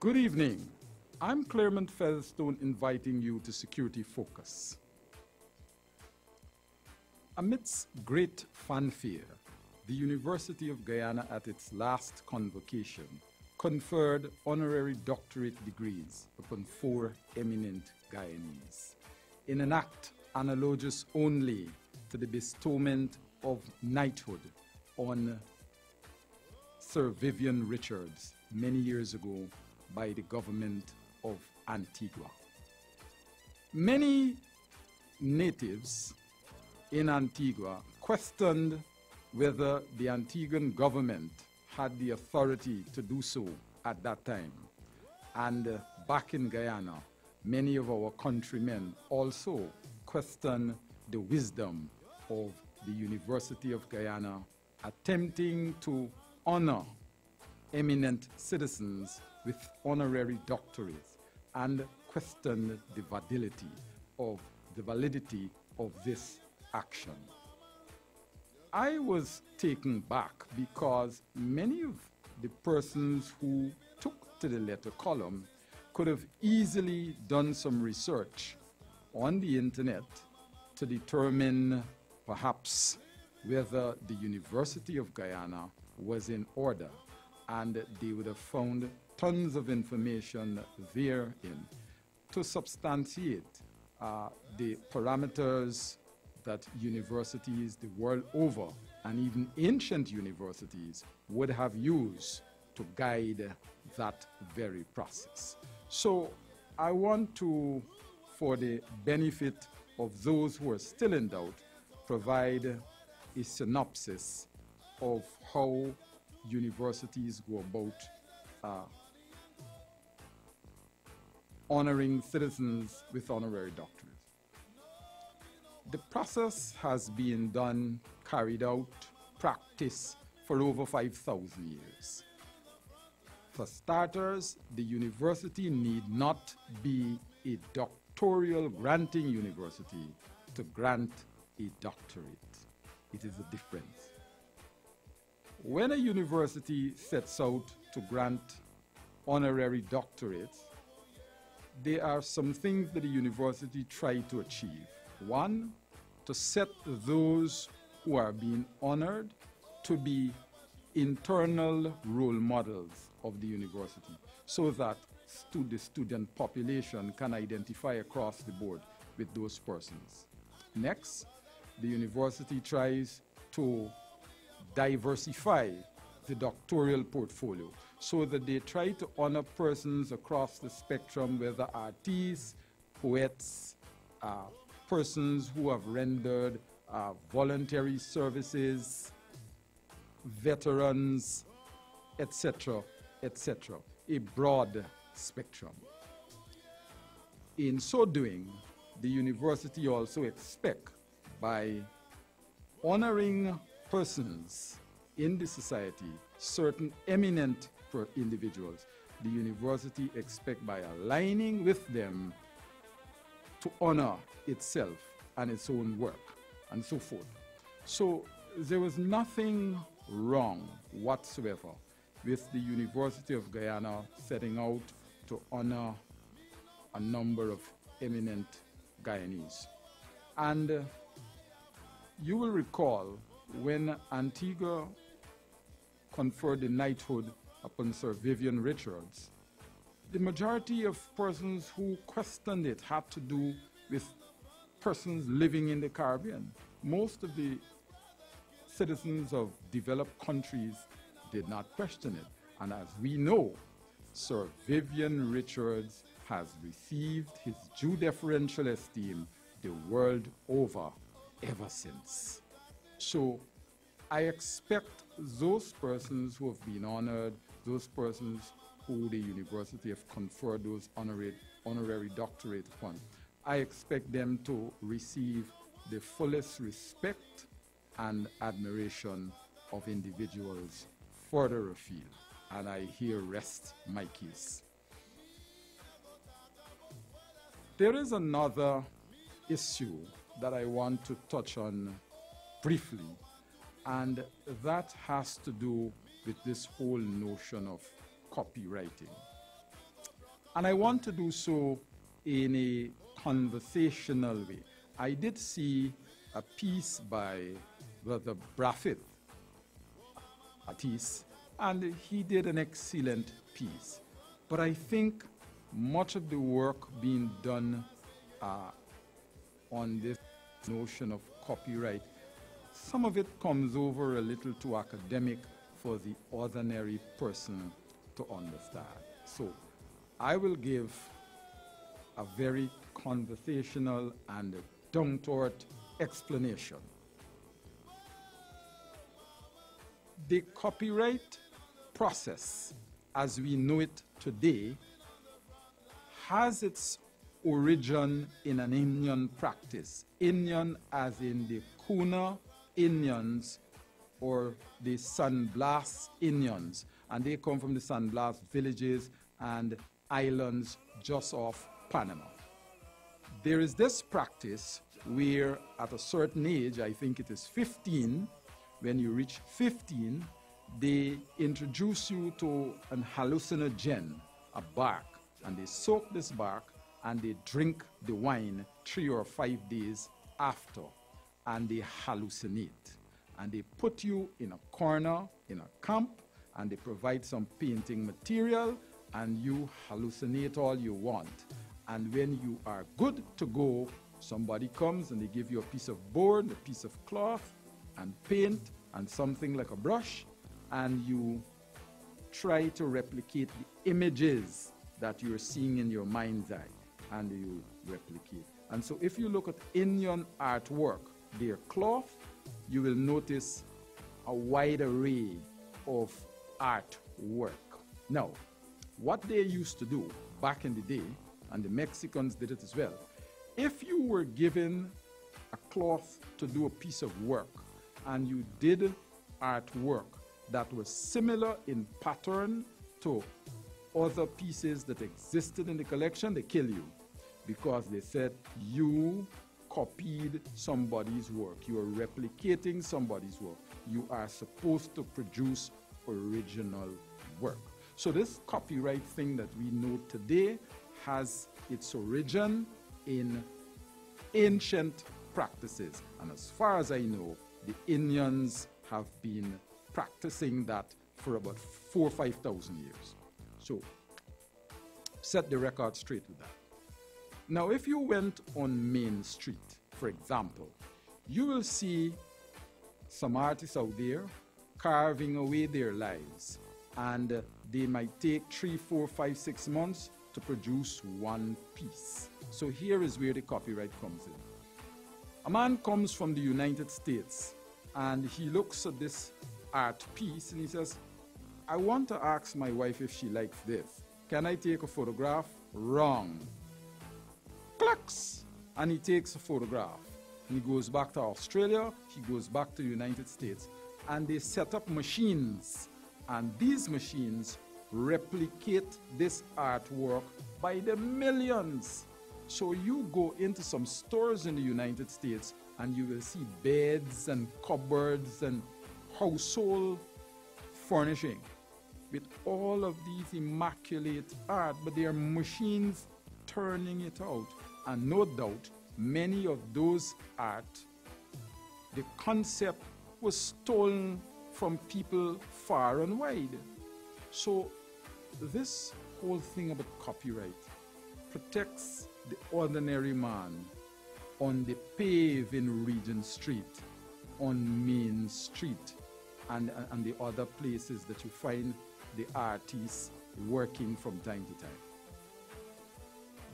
Good evening. I'm Claremont Featherstone inviting you to Security Focus. Amidst great fanfare, the University of Guyana at its last convocation conferred honorary doctorate degrees upon 4 eminent Guyanese, in an act analogous only to the bestowment of knighthood on Sir Vivian Richards many years ago by the government of Antigua. Many natives in Antigua questioned whether the Antiguan government had the authority to do so at that time. And back in Guyana, many of our countrymen also questioned the wisdom of the University of Guyana attempting to honor eminent citizens with honorary doctorates and questioned the validity of this action. I was taken back because many of the persons who took to the letter column could have easily done some research on the internet to determine perhaps whether the University of Guyana was in order, and they would have found tons of information therein to substantiate the parameters that universities the world over, and even ancient universities, would have used to guide that very process. So I want to, for the benefit of those who are still in doubt, provide a synopsis of how universities go about honoring citizens with honorary doctorates. The process has been done, carried out, practiced for over 5,000 years. For starters, the university need not be a doctoral granting university to grant a doctorate. It is a difference. When a university sets out to grant honorary doctorates, there are some things that the university tries to achieve. One, to set those who are being honored to be internal role models of the university, so that the student population can identify across the board with those persons. Next, the university tries to diversify the doctoral portfolio so that they try to honor persons across the spectrum, whether artists, poets, persons who have rendered voluntary services, veterans, etc., etc., a broad spectrum. In so doing, the university also expects, by honoring persons in the society, certain eminent individuals, the university expects, by aligning with them, to honor itself and its own work, and so forth. So there was nothing wrong whatsoever with the University of Guyana setting out to honor a number of eminent Guyanese. And you will recall when Antigua conferred the knighthood upon Sir Vivian Richards, the majority of persons who questioned it had to do with persons living in the Caribbean. Most of the citizens of developed countries did not question it. And as we know, Sir Vivian Richards has received his due deferential esteem the world over ever since. So I expect those persons who have been honored, those persons who the university have conferred those honorary doctorate upon. I expect them to receive the fullest respect and admiration of individuals further afield. And I here rest my case. There is another issue that I want to touch on briefly, and that has to do with this whole notion of copywriting. And I want to do so in a conversational way. I did see a piece by Brother Braffett, artist, and he did an excellent piece. But I think much of the work being done on this notion of copyright, some of it comes over a little too academic for the ordinary person to understand. So I will give a very conversational and down-to-earth explanation. The copyright process, as we know it today, has its origin in an Indian practice. Indian as in the Kuna Indians or the San Blas Indians. And they come from the San Blas villages and islands just off Panama. There is this practice where at a certain age, I think it is 15, when you reach 15, they introduce you to an hallucinogen, a bark, and they soak this bark and they drink the wine 3 or 5 days after, and they hallucinate. And they put you in a corner, in a camp, and they provide some painting material, and you hallucinate all you want. And when you are good to go, somebody comes and they give you a piece of board, a piece of cloth, and paint, and something like a brush, and you try to replicate the images that you're seeing in your mind's eye, and you replicate. And so if you look at Indian artwork, their cloth, you will notice a wide array of artwork. Now, what they used to do back in the day, and the Mexicans did it as well, if you were given a cloth to do a piece of work, and you did artwork that was similar in pattern to other pieces that existed in the collection, they kill you, because they said you copied somebody's work. You are replicating somebody's work. You are supposed to produce original work. So this copyright thing that we know today has its origin in ancient practices. And as far as I know, the Indians have been practicing that for about 4,000 or 5,000 years. So set the record straight with that. Now, if you went on Main Street, for example, you will see some artists out there carving away their lives, and they might take 3, 4, 5, 6 months to produce one piece. So here is where the copyright comes in. A man comes from the United States, and he looks at this art piece and he says, I want to ask my wife if she likes this. Can I take a photograph? Wrong. Clicks! And he takes a photograph. And he goes back to Australia, he goes back to the United States, and they set up machines. And these machines replicate this artwork by the millions. So you go into some stores in the United States and you will see beds and cupboards and household furnishing with all of these immaculate art, but they are machines turning it out. And no doubt, many of those art, the concept was stolen from people far and wide. So this whole thing about copyright protects the ordinary man on the pave in Regent Street, on Main Street, and the other places that you find the artists working from time to time.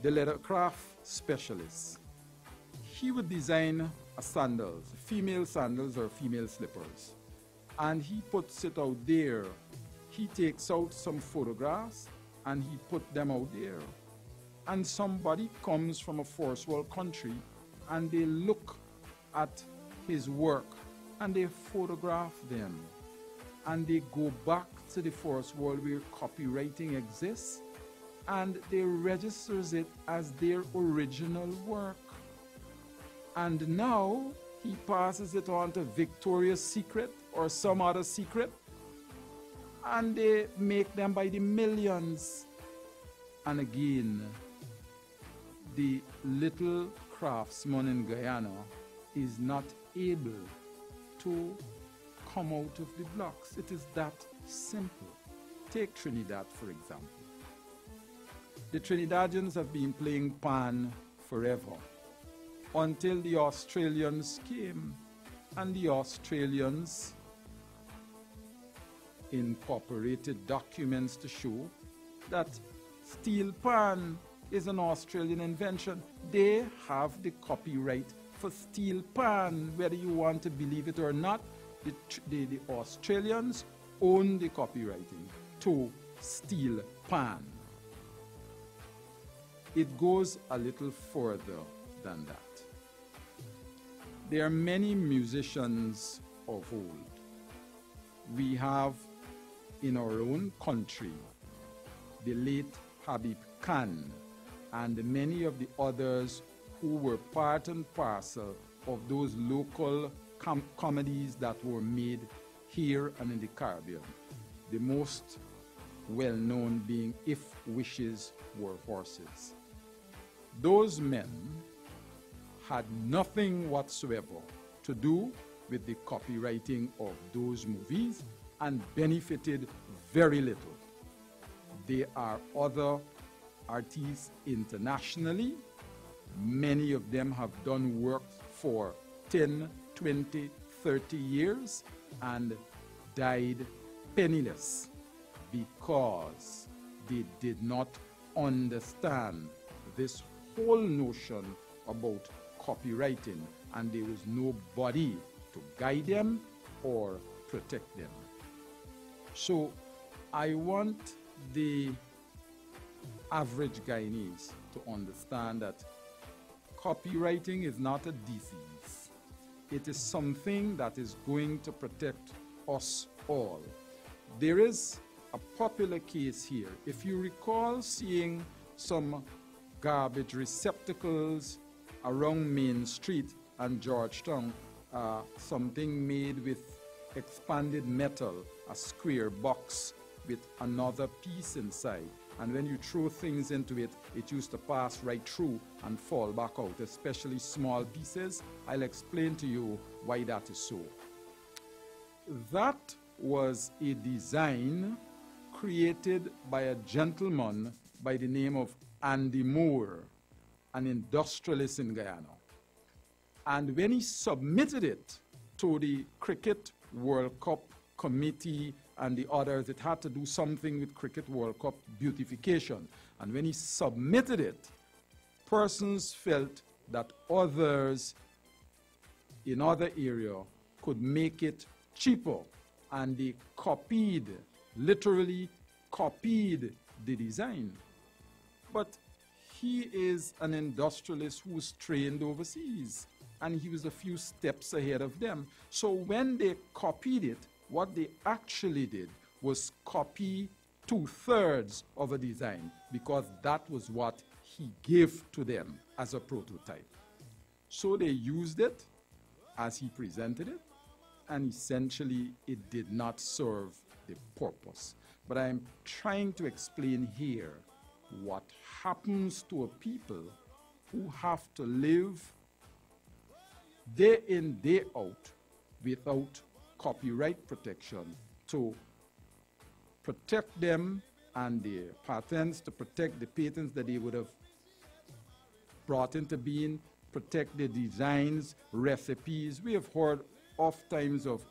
The leathercraft specialist, he would design a sandals, female sandals or female slippers, and he puts it out there. He takes out some photographs, and he put them out there. And somebody comes from a first world country and they look at his work and they photograph them. And they go back to the first world where copywriting exists and they registers it as their original work. And now he passes it on to Victoria's Secret or some other secret, and they make them by the millions. And again, the little craftsman in Guyana is not able to come out of the blocks. It is that simple. Take Trinidad, for example. The Trinidadians have been playing pan forever until the Australians came, and the Australians incorporated documents to show that steel pan is an Australian invention. They have the copyright for steel pan, whether you want to believe it or not. The Australians own the copywriting to steel pan. It goes a little further than that. There are many musicians of old. We have in our own country the late Habib Khan and many of the others who were part and parcel of those local comedies that were made here and in the Caribbean. The most well-known being If Wishes Were Horses. Those men had nothing whatsoever to do with the copywriting of those movies and benefited very little. There are other artists internationally. Many of them have done work for 10, 20, 30 years and died penniless because they did not understand this whole notion about copywriting, and there was nobody to guide them or protect them. So I want the average Guyanese to understand that copywriting is not a disease. It is something that is going to protect us all. There is a popular case here. If you recall seeing some garbage receptacles around Main Street and Georgetown, something made with expanded metal, a square box with another piece inside. And when you throw things into it, it used to pass right through and fall back out, especially small pieces. I'll explain to you why that is so. That was a design created by a gentleman by the name of Andy Moore, an industrialist in Guyana. And when he submitted it to the Cricket World Cup Committee and the others, it had to do something with Cricket World Cup beautification. And when he submitted it, persons felt that others in other areas could make it cheaper, and they copied, literally copied the design. But he is an industrialist who was trained overseas, and he was a few steps ahead of them. So when they copied it, what they actually did was copy 2/3 of a design, because that was what he gave to them as a prototype. So they used it as he presented it, and essentially it did not serve the purpose. But I'm trying to explain here what happens to a people who have to live day in, day out without copyright protection to protect them and their patents, to protect the patents that they would have brought into being, protect the designs, recipes. We have heard oft times of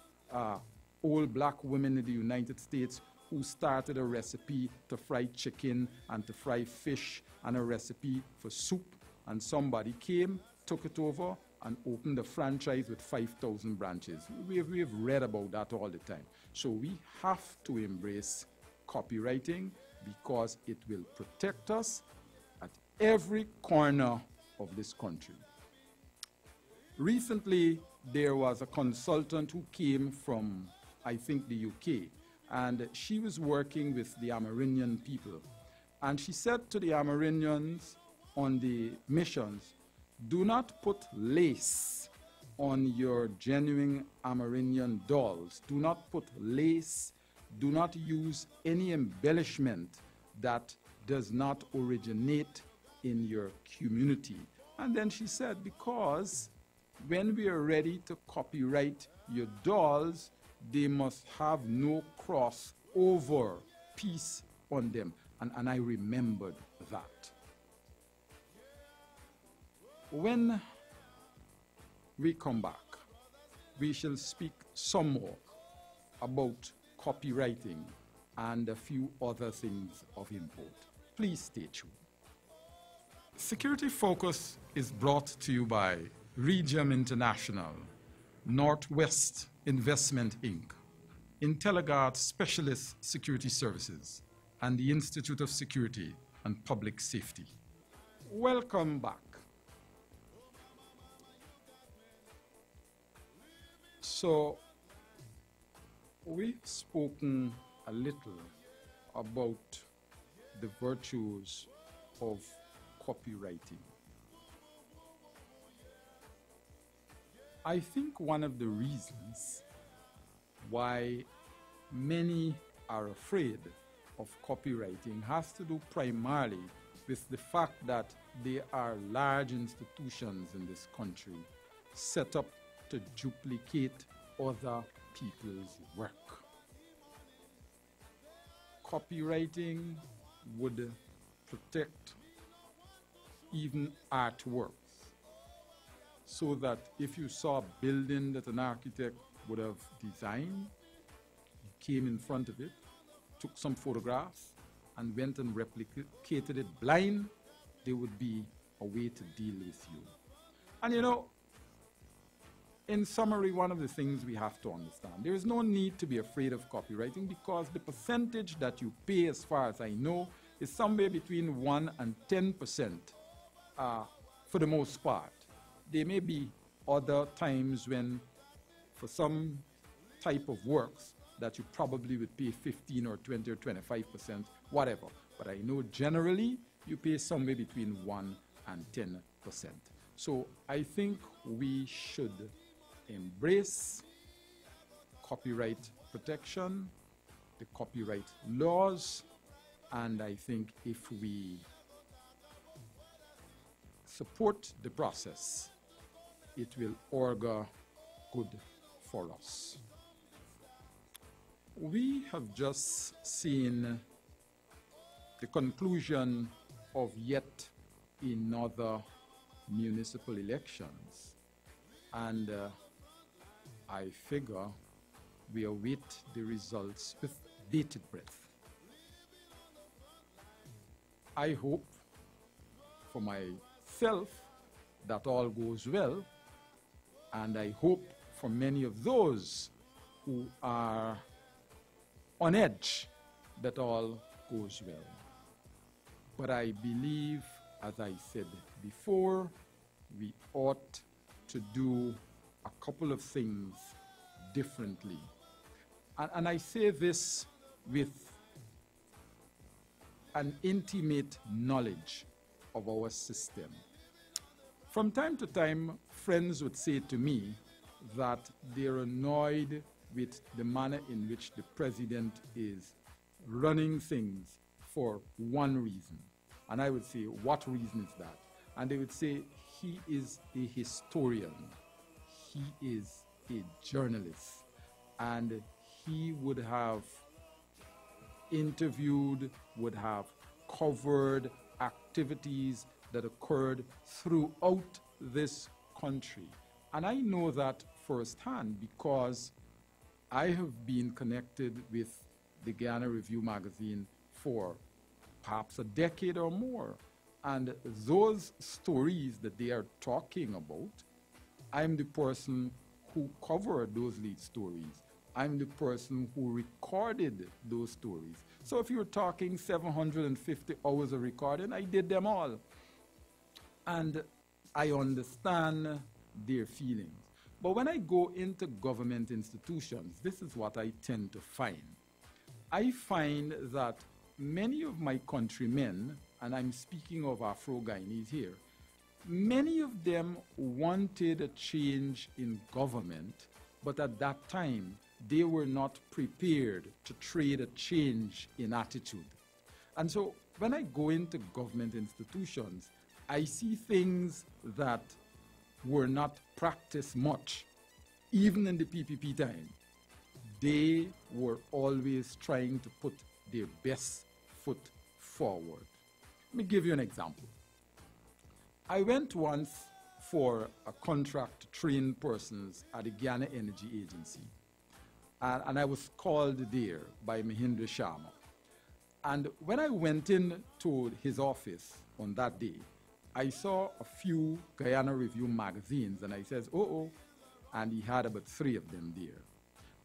old black women in the United States who started a recipe to fry chicken and to fry fish and a recipe for soup, and somebody came, took it over, and opened a franchise with 5,000 branches. We have read about that all the time. So we have to embrace copywriting because it will protect us at every corner of this country. Recently, there was a consultant who came from, I think, the UK, and she was working with the Amerindian people. And she said to the Amerindians on the missions, do not put lace on your genuine Amerindian dolls. Do not put lace. Do not use any embellishment that does not originate in your community. And then she said, because when we are ready to copyright your dolls, they must have no crossover piece on them. And I remembered that. When we come back, we shall speak some more about copywriting and a few other things of import. Please stay tuned. Security Focus is brought to you by Regium International, Northwest Investment Inc., IntelliGuard Specialist Security Services, and the Institute of Security and Public Safety. Welcome back. So, we've spoken a little about the virtues of copywriting. I think one of the reasons why many are afraid of copywriting has to do primarily with the fact that there are large institutions in this country set up to duplicate other people's work. Copywriting would protect even artworks, so that if you saw a building that an architect would have designed, you came in front of it, took some photographs, and went and replicated it blind, there would be a way to deal with you. And you know, in summary, one of the things we have to understand, there is no need to be afraid of copywriting, because the percentage that you pay, as far as I know, is somewhere between 1 and 10% for the most part. There may be other times when, for some type of works, that you probably would pay 15 or 20 or 25%, whatever. But I know generally you pay somewhere between 1 and 10%. So I think we should embrace copyright protection, the copyright laws, and I think if we support the process, it will augur good for us. We have just seen the conclusion of yet another municipal elections, and I figure we await the results with bated breath. I hope for myself that all goes well, and I hope for many of those who are on edge that all goes well. But I believe, as I said before, we ought to do a couple of things differently. And I say this with an intimate knowledge of our system. From time to time, friends would say to me that they're annoyed with the manner in which the president is running things for one reason. And I would say, what reason is that? And they would say, he is a historian. He is a journalist. And he would have interviewed, would have covered activities that occurred throughout this country. And I know that firsthand because I have been connected with the Ghana Review magazine for perhaps a decade or more. And those stories that they are talking about, I'm the person who covered those lead stories. I'm the person who recorded those stories. So if you were talking 750 hours of recording, I did them all. And I understand their feelings. But when I go into government institutions, this is what I tend to find. I find that many of my countrymen, and I'm speaking of Afro-Guyanese here, many of them wanted a change in government, but at that time, they were not prepared to trade a change in attitude. And so when I go into government institutions, I see things that were not practiced much, even in the PPP time. They were always trying to put their best foot forward. Let me give you an example. I went once for a contract to train persons at the Ghana Energy Agency. And I was called there by Mahindra Sharma. And when I went in to his office on that day, I saw a few Guyana Review magazines, and I says, oh, and he had about 3 of them there.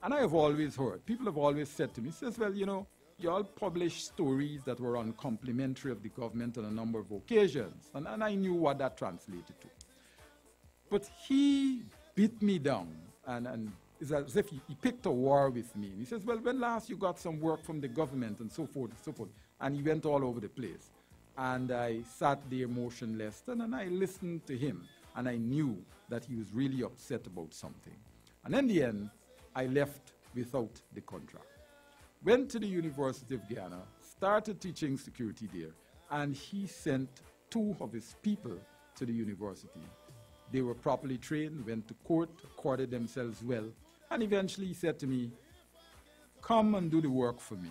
And I have always heard, people have always said to me, says, well, you know, you all published stories that were uncomplimentary of the government on a number of occasions, and I knew what that translated to. But he beat me down, and it's as if he picked a war with me. And he says, well, when last you got some work from the government, and so forth and so forth. And he went all over the place. And I sat there motionless, and I listened to him, and I knew that he was really upset about something. And in the end, I left without the contract. Went to the University of Guyana, started teaching security there, and he sent 2 of his people to the university. They were properly trained, went to court, accorded themselves well, and eventually he said to me, come and do the work for me.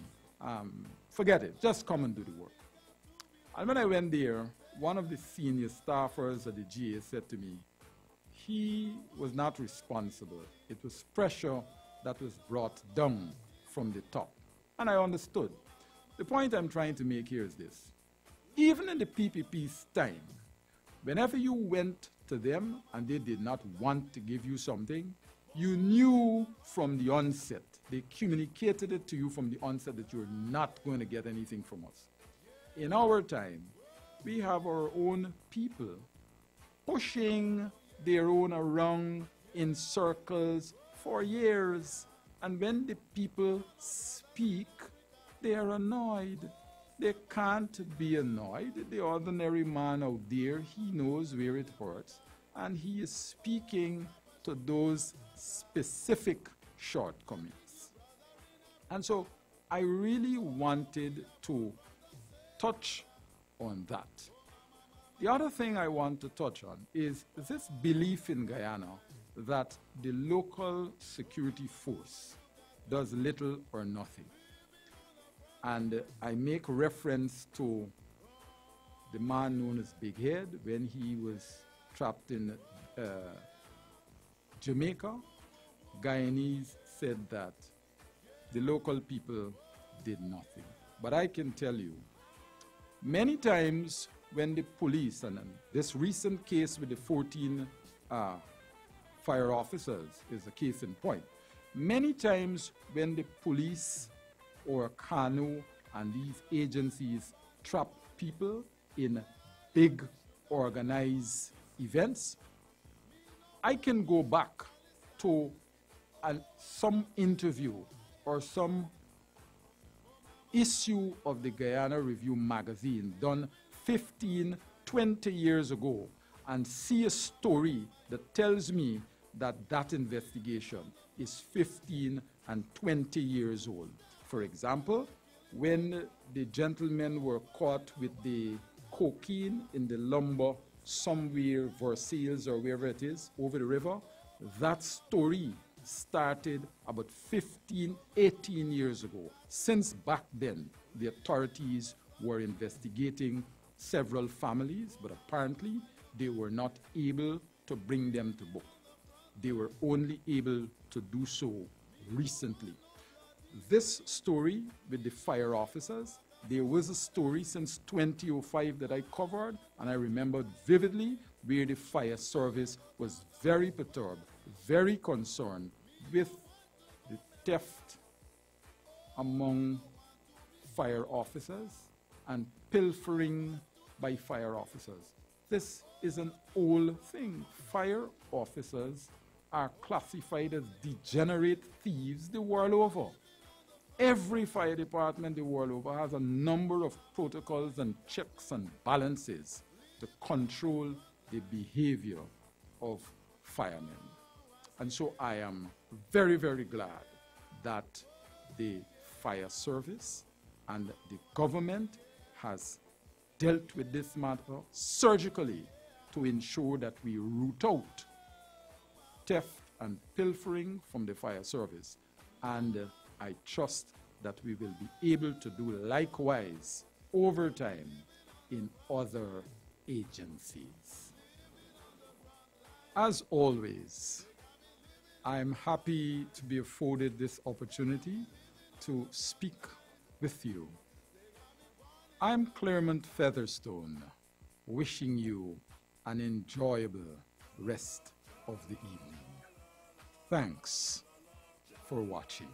Forget it, just come and do the work. And when I went there, one of the senior staffers at the GA said to me, he was not responsible. It was pressure that was brought down from the top. And I understood. The point I'm trying to make here is this. Even in the PPP's time, whenever you went to them and they did not want to give you something, you knew from the onset, they communicated it to you from the onset that you're not going to get anything from us. In our time, we have our own people pushing their own around in circles for years. And when the people speak, they are annoyed. They can't be annoyed. The ordinary man out there, he knows where it hurts, and he is speaking to those specific shortcomings. And so I really wanted to touch on that. The other thing I want to touch on is this belief in Guyana that the local security force does little or nothing. And I make reference to the man known as Big Head when he was trapped in Jamaica. Guyanese said that the local people did nothing. But I can tell you, many times when the police, and this recent case with the 14 fire officers is a case in point, many times when the police or Kanu and these agencies trap people in big organized events, I can go back to some interview or some issue of the Guyana Review magazine done 15, 20 years ago and see a story that tells me that that investigation is 15 and 20 years old. For example, when the gentlemen were caught with the cocaine in the lumber somewhere, Versailles or wherever it is, over the river, that story started about 15, 18 years ago. Since back then, the authorities were investigating several families, but apparently they were not able to bring them to book. They were only able to do so recently. This story with the fire officers, there was a story since 2005 that I covered, and I remembered vividly where the fire service was very perturbed, very concerned with the theft among fire officers and pilfering by fire officers. This is an old thing. Fire officers are classified as degenerate thieves the world over. Every fire department the world over has a number of protocols and checks and balances to control the behavior of firemen. And so I am very, very glad that the fire service and the government has dealt with this matter surgically to ensure that we root out theft and pilfering from the fire service. And I trust that we will be able to do likewise over time in other agencies. As always, I'm happy to be afforded this opportunity to speak with you. I'm Claremont Featherstone, wishing you an enjoyable rest of the evening. Thanks for watching.